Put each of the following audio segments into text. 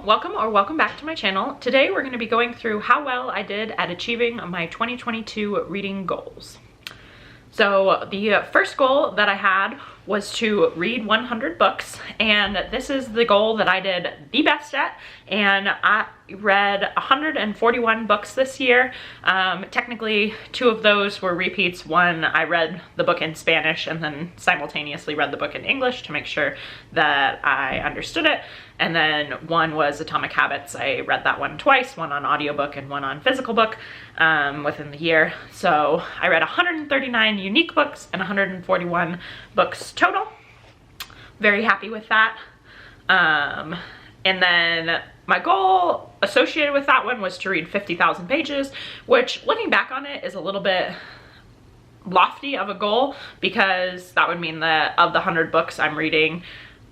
Welcome back to my channel. Today we're going to be going through how well I did at achieving my 2022 reading goals. So the first goal that I had was to read 100 books, and this is the goal that I did the best at, and I read 141 books this year. Technically 2 of those were repeats. One, I read the book in Spanish and then simultaneously read the book in English to make sure that I understood it. And then one was Atomic Habits. I read that one twice, one on audiobook and one on physical book within the year. So I read 139 unique books and 141 books total. Very happy with that. And then my goal associated with that one was to read 50,000 pages, which looking back on it is a little bit lofty of a goal, because that would mean that of the 100 books I'm reading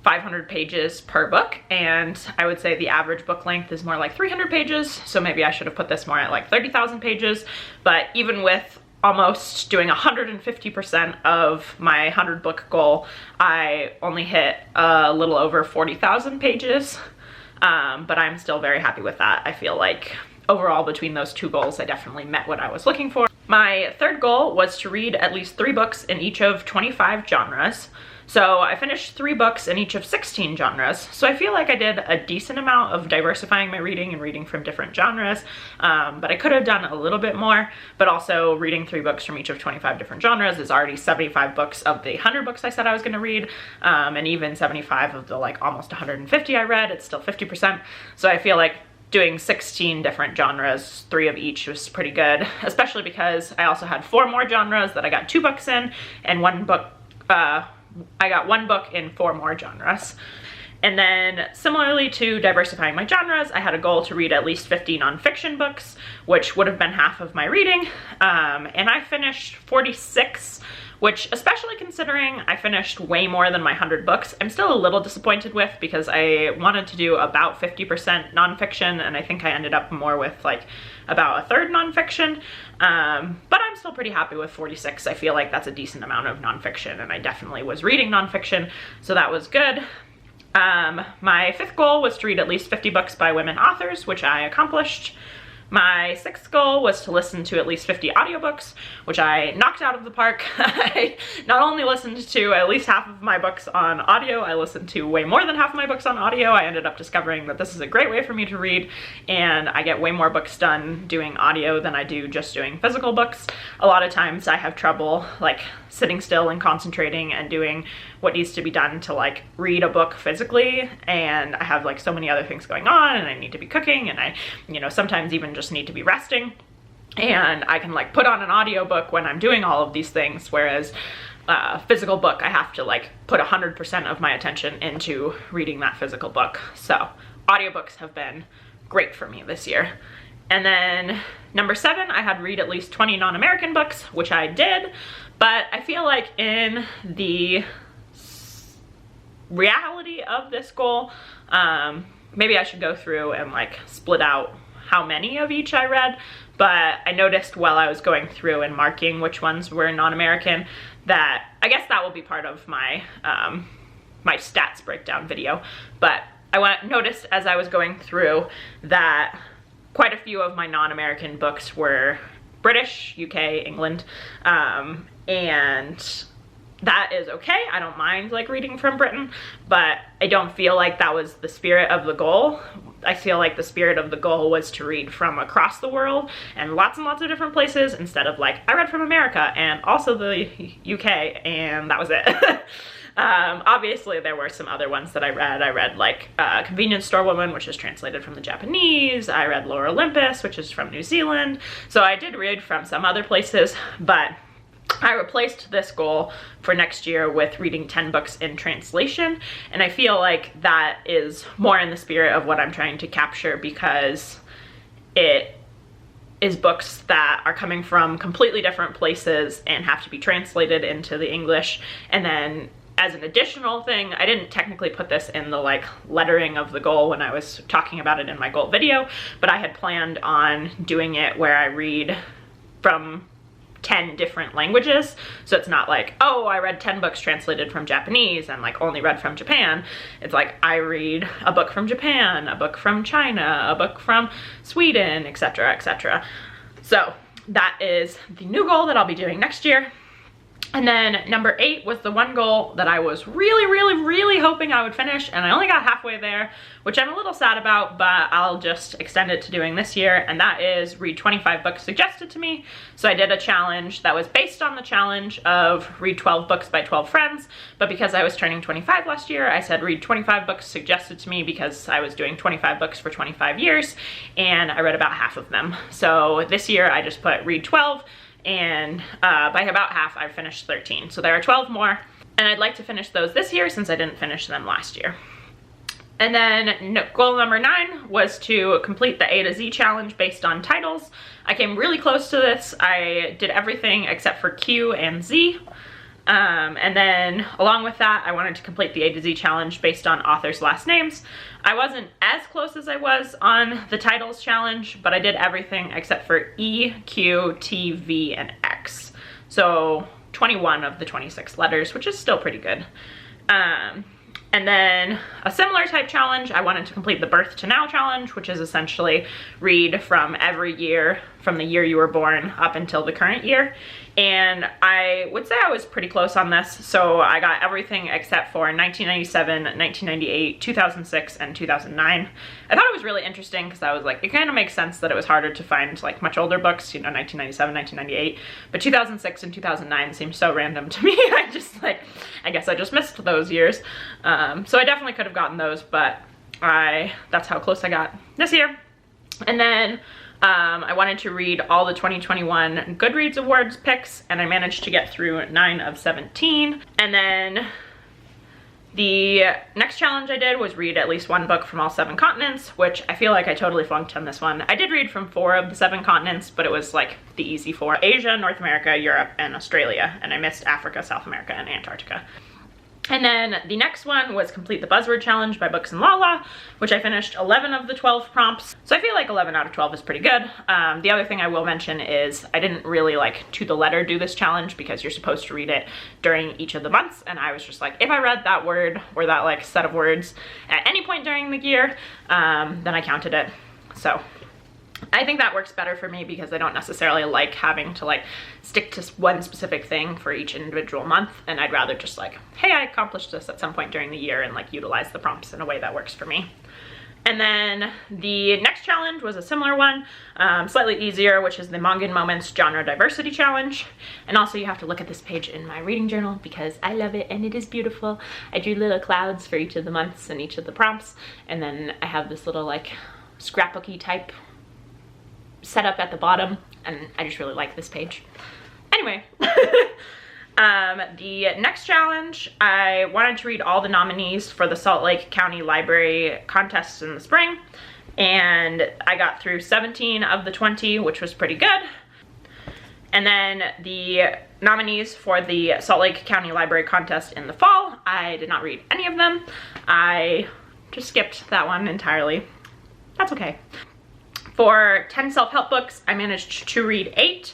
500 pages per book, and I would say the average book length is more like 300 pages, so maybe I should have put this more at like 30,000 pages. But even with almost doing 150% of my 100 book goal, I only hit a little over 40,000 pages, but I'm still very happy with that. I feel like overall between those 2 goals I definitely met what I was looking for. My third goal was to read at least 3 books in each of 25 genres. So I finished 3 books in each of 16 genres. So I feel like I did a decent amount of diversifying my reading and reading from different genres, but I could have done a little bit more. But also reading 3 books from each of 25 different genres is already 75 books of the 100 books I said I was going to read, and even 75 of the like almost 150 I read. It's still 50%. So I feel like doing 16 different genres, 3 of each, was pretty good, especially because I also had 4 more genres that I got 2 books in, and I got 1 book in 4 more genres. And then similarly to diversifying my genres, I had a goal to read at least 50 nonfiction books, which would have been half of my reading. And I finished 46, which, especially considering I finished way more than my 100 books, I'm still a little disappointed with, because I wanted to do about 50% nonfiction, and I think I ended up more with like about a third nonfiction. But I'm still pretty happy with 46. I feel like that's a decent amount of nonfiction, and I definitely was reading nonfiction, so that was good. My 5th goal was to read at least 50 books by women authors, which I accomplished. My 6th goal was to listen to at least 50 audiobooks, which I knocked out of the park. I not only listened to at least half of my books on audio, I listened to way more than half of my books on audio. I ended up discovering that this is a great way for me to read, and I get way more books done doing audio than I do just doing physical books. A lot of times I have trouble like sitting still and concentrating and doing what needs to be done to like read a book physically, and I have like so many other things going on, and I need to be cooking, and I, sometimes even just need to be resting, and I can like put on an audiobook when I'm doing all of these things, whereas physical book I have to like put 100% of my attention into reading that physical book. So audiobooks have been great for me this year. And then number 7, I had read at least 20 non-American books, which I did, but I feel like in the reality of this goal, maybe I should go through and like split out how many of each I read. But I noticed while I was going through and marking which ones were non-American that I guess that will be part of my my stats breakdown video. But I noticed as I was going through that quite a few of my non-American books were British, UK, England, and that is okay. I don't mind like reading from Britain, but I don't feel like that was the spirit of the goal. I feel like the spirit of the goal was to read from across the world and lots of different places, instead of like, I read from America and also the UK, and that was it. Obviously there were some other ones that I read. I read like Convenience Store Woman, which is translated from the Japanese. I read Lore Olympus, which is from New Zealand. So I did read from some other places, but I replaced this goal for next year with reading 10 books in translation, and I feel like that is more in the spirit of what I'm trying to capture, because it is books that are coming from completely different places and have to be translated into the English. And then as an additional thing, I didn't technically put this in the like lettering of the goal when I was talking about it in my goal video, but I had planned on doing it where I read from 10 different languages. So it's not like, oh, I read 10 books translated from Japanese and like only read from Japan. It's like I read a book from Japan, a book from China, a book from Sweden, etc., etc. So that is the new goal that I'll be doing next year. And then number 8 was the one goal that I was really hoping I would finish, and I only got halfway there, which I'm a little sad about, but I'll just extend it to doing this year, and that is read 25 books suggested to me. So I did a challenge that was based on the challenge of read 12 books by 12 friends, but because I was turning 25 last year, I said read 25 books suggested to me because I was doing 25 books for 25 years, and I read about half of them. So this year I just put read 12, and by about half I finished 13. So there are 12 more, and I'd like to finish those this year since I didn't finish them last year. And then goal number 9 was to complete the A to Z challenge based on titles. I came really close to this. I did everything except for Q and Z. And then along with that, I wanted to complete the A to Z challenge based on authors' last names. I wasn't as close as I was on the titles challenge, but I did everything except for E, Q, T, V, and X. So 21 of the 26 letters, which is still pretty good. And then a similar type challenge, I wanted to complete the Birth to Now challenge, which is essentially read from every year, from the year you were born up until the current year. And I would say I was pretty close on this. So I got everything except for 1997, 1998, 2006, and 2009. I thought it was really interesting because I was like, it kind of makes sense that it was harder to find like much older books, you know, 1997, 1998. But 2006 and 2009 seemed so random to me. I guess I just missed those years. So I definitely could have gotten those, but that's how close I got this year. And then I wanted to read all the 2021 Goodreads Awards picks, and I managed to get through 9 of 17. And then the next challenge I did was read at least one book from all 7 continents, which I feel like I totally flunked on this one. I did read from 4 of the 7 continents, but it was like the easy 4. Asia, North America, Europe, and Australia, and I missed Africa, South America, and Antarctica. And then the next one was complete the Buzzword challenge by Booksandlala, which I finished 11 of the 12 prompts. So I feel like 11 out of 12 is pretty good. The other thing I will mention is I didn't really like to the letter do this challenge because you're supposed to read it during each of the months. And I was just like, if I read that word or that like set of words at any point during the year, then I counted it. So I think that works better for me because I don't necessarily like having to like stick to one specific thing for each individual month, and I'd rather just like, hey, I accomplished this at some point during the year and like utilize the prompts in a way that works for me. And then the next challenge was a similar one, slightly easier, which is the Mongan Moments Genre Diversity Challenge. And also you have to look at this page in my reading journal because I love it and it is beautiful. I drew little clouds for each of the months and each of the prompts, and then I have this little like scrapbooky type set up at the bottom, and I just really like this page. Anyway, the next challenge, I wanted to read all the nominees for the Salt Lake County Library contests in the spring, and I got through 17 of the 20, which was pretty good. And then the nominees for the Salt Lake County Library contest in the fall, I did not read any of them. I just skipped that one entirely. That's okay. For 10 self-help books, I managed to read 8.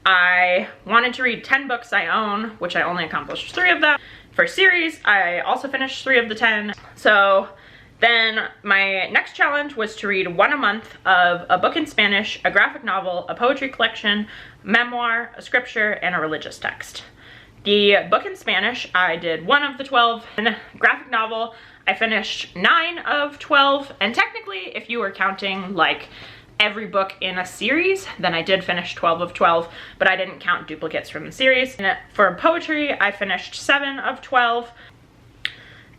I wanted to read 10 books I own, which I only accomplished 3 of them. For series, I also finished 3 of the 10. So then my next challenge was to read 1 a month of a book in Spanish, a graphic novel, a poetry collection, memoir, a scripture, and a religious text. The book in Spanish, I did 1 of the 12. And graphic novel, I finished 9 of 12. And technically, if you were counting like every book in a series, then I did finish 12 of 12, but I didn't count duplicates from the series. And for poetry, I finished 7 of 12.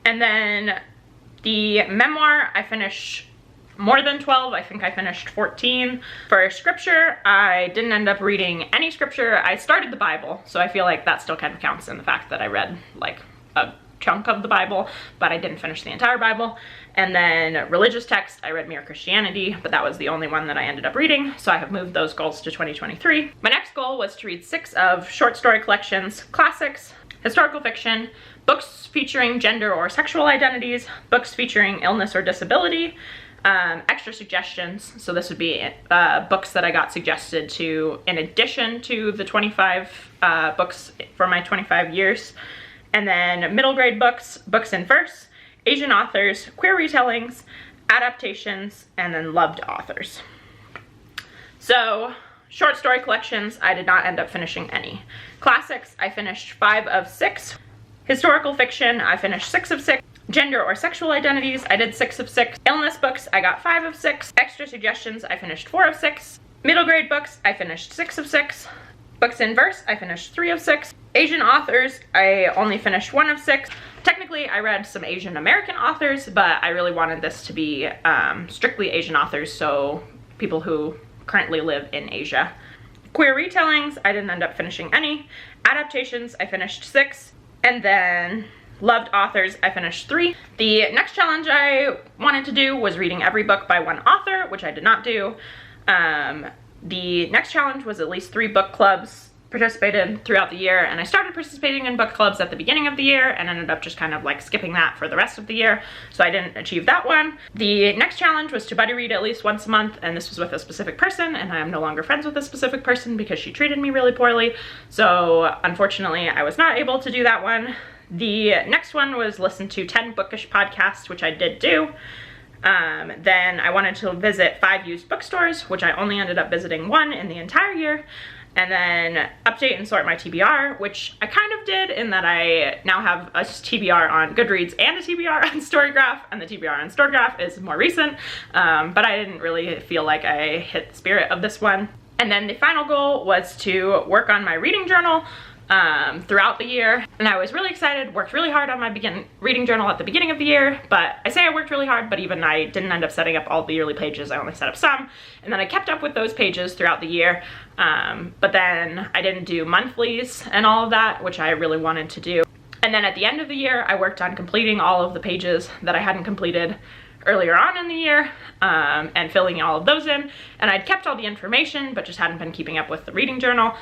And then the memoir, I finished more than 12. I think I finished 14. For scripture, I didn't end up reading any scripture. I started the Bible, so I feel like that still kind of counts in the fact that I read like a chunk of the Bible, but I didn't finish the entire Bible. And then religious text, I read Mere Christianity, but that was the only one that I ended up reading, so I have moved those goals to 2023. My next goal was to read 6 of short story collections, classics, historical fiction, books featuring gender or sexual identities, books featuring illness or disability, extra suggestions. So this would be books that I got suggested to in addition to the 25 books for my 25 years. And then middle grade books, books in verse, Asian authors, queer retellings, adaptations, and then loved authors. So short story collections, I did not end up finishing any. Classics, I finished 5 of 6. Historical fiction, I finished 6 of 6. Gender or sexual identities, I did 6 of 6. Illness books, I got 5 of 6. Extra suggestions, I finished 4 of 6. Middle grade books, I finished 6 of 6. Books in verse, I finished 3 of 6. Asian authors, I only finished 1 of 6. Technically, I read some Asian American authors, but I really wanted this to be strictly Asian authors, so people who currently live in Asia. Queer retellings, I didn't end up finishing any. Adaptations, I finished 6. And then loved authors, I finished 3. The next challenge I wanted to do was reading every book by one author, which I did not do. The next challenge was at least 3 book clubs participated throughout the year, and I started participating in book clubs at the beginning of the year and ended up just kind of like skipping that for the rest of the year, so I didn't achieve that one. The next challenge was to buddy read at least once a month, and this was with a specific person, and I am no longer friends with this specific person because she treated me really poorly, so unfortunately I was not able to do that one. The next one was listen to 10 bookish podcasts, which I did do. Then I wanted to visit 5 used bookstores, which I only ended up visiting 1 in the entire year. And then update and sort my TBR, which I kind of did in that I now have a TBR on Goodreads and a TBR on Storygraph, and the TBR on Storygraph is more recent, but I didn't really feel like I hit the spirit of this one. And then the final goal was to work on my reading journal throughout the year, and I was really excited, worked really hard on my reading journal at the beginning of the year, but I say I worked really hard, but even I didn't end up setting up all the yearly pages. I only set up some, and then I kept up with those pages throughout the year, but then I didn't do monthlies and all of that, which I really wanted to do. And then at the end of the year, I worked on completing all of the pages that I hadn't completed earlier on in the year, and filling all of those in, and I'd kept all the information but just hadn't been keeping up with the reading journal.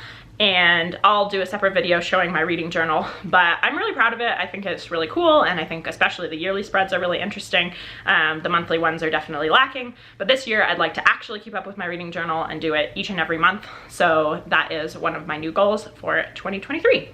And I'll do a separate video showing my reading journal, but I'm really proud of it. I think it's really cool, and I think especially the yearly spreads are really interesting. The monthly ones are definitely lacking, but this year I'd like to actually keep up with my reading journal and do it each and every month, so that is one of my new goals for 2023.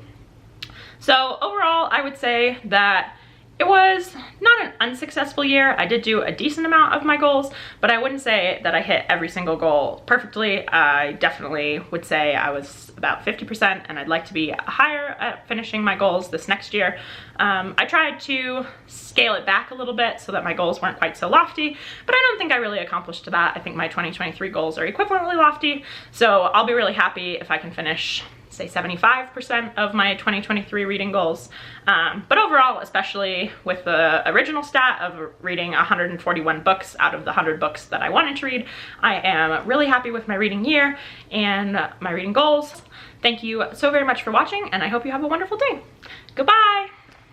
So overall, I would say that it was not an unsuccessful year. I did do a decent amount of my goals, but I wouldn't say that I hit every single goal perfectly. I definitely would say I was about 50%, and I'd like to be higher at finishing my goals this next year. I tried to scale it back a little bit so that my goals weren't quite so lofty, but I don't think I really accomplished that. I think my 2023 goals are equivalently lofty, so I'll be really happy if I can finish, say, 75% of my 2023 reading goals. But overall, especially with the original stat of reading 141 books out of the 100 books that I wanted to read, I am really happy with my reading year and my reading goals. Thank you so very much for watching, and I hope you have a wonderful day. Goodbye!